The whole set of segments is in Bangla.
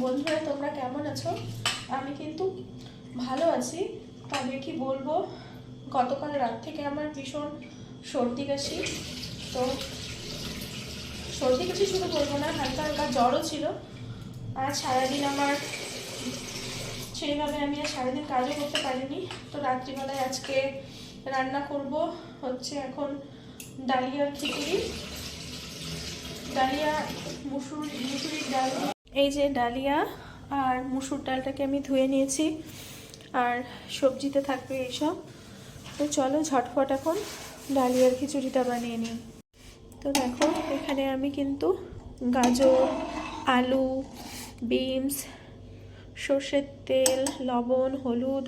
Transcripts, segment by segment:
বন্ধুরা তোমরা কেমন আছো? আমি কিন্তু ভালো আছি। তবে কি বলবো, গতকাল রাত থেকে আমার ভীষণ সর্দি কাশি। তো সর্দি কাশি শুধু বলবো না, হালকা হালকা জ্বরও ছিল। আর সারাদিন আমার সেইভাবে আমি আর সারাদিন কাজও করতে পারিনি। তো রাত্রিবেলায় আজকে রান্না করব হচ্ছে এখন ডালিয়ার খিচুড়ি, ডালিয়া মুসুরির ডাল। এই যে ডালিয়া আর মুসুর ডালটাকে আমি ধুয়ে নিয়েছি, আর সবজিতে থাকবে এইসব। তো চলো ঝটফট এখন ডালিয়ার খিচুড়িটা বানিয়ে নিই। তো দেখো এখানে আমি কিন্তু গাজর, আলু, বিনস, সর্ষের তেল, লবণ, হলুদ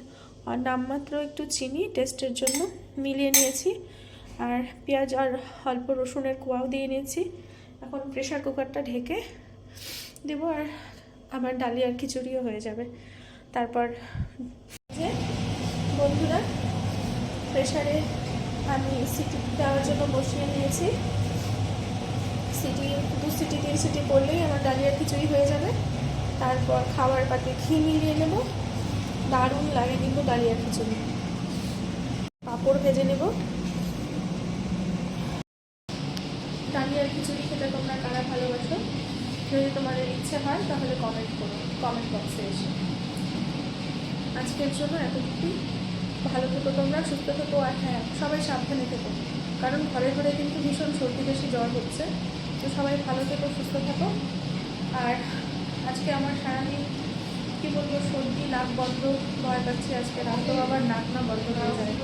আর নামমাত্র একটু চিনি টেস্টের জন্য মিলিয়ে নিয়েছি। আর পেঁয়াজ আর অল্প রসুনের কোয়াও দিয়ে নিয়েছি। এখন প্রেশার কুকারটা ঢেকে দেবো, আর আমার ডালিয়ার খিচুড়িও হয়ে যাবে। তারপর যে বন্ধুরা, প্রেশারে আমি সিটি দেওয়ার জন্য বসিয়ে নিয়েছি। দু সিটি 3 সিটি পড়লেই আমার ডালিয়ার খিচুড়ি হয়ে যাবে। তারপর খাবার পাতে ঘি মিলিয়ে নেব। দারুণ লাগে কিন্তু ডালিয়ার খিচুড়ি। পাঁপড় ভেজে নেব। ডালিয়ার খিচুড়ি খেতে তোমরা কারা ভালোবাসো? যদি তোমাদের ইচ্ছে হয় তাহলে কমেন্ট করো কমেন্ট বক্সে এসে। আজকের জন্য এতটুকুই। ভালো থেকো তোমরা, সুস্থ থেকো, আর হ্যাঁ সবাই সাবধানে থেকো, কারণ ঘরে ঘরে কিন্তু ভীষণ সর্দি বেশি জ্বর হচ্ছে। তো সবাই ভালো থেকো, সুস্থ থাকো। আর আজকে আমার সারাদিন কী বলবো, সর্দি, নাক বন্ধ, ভয় পাচ্ছি আজকে রাতেও আবার নাক না বন্ধ হয়ে যায়।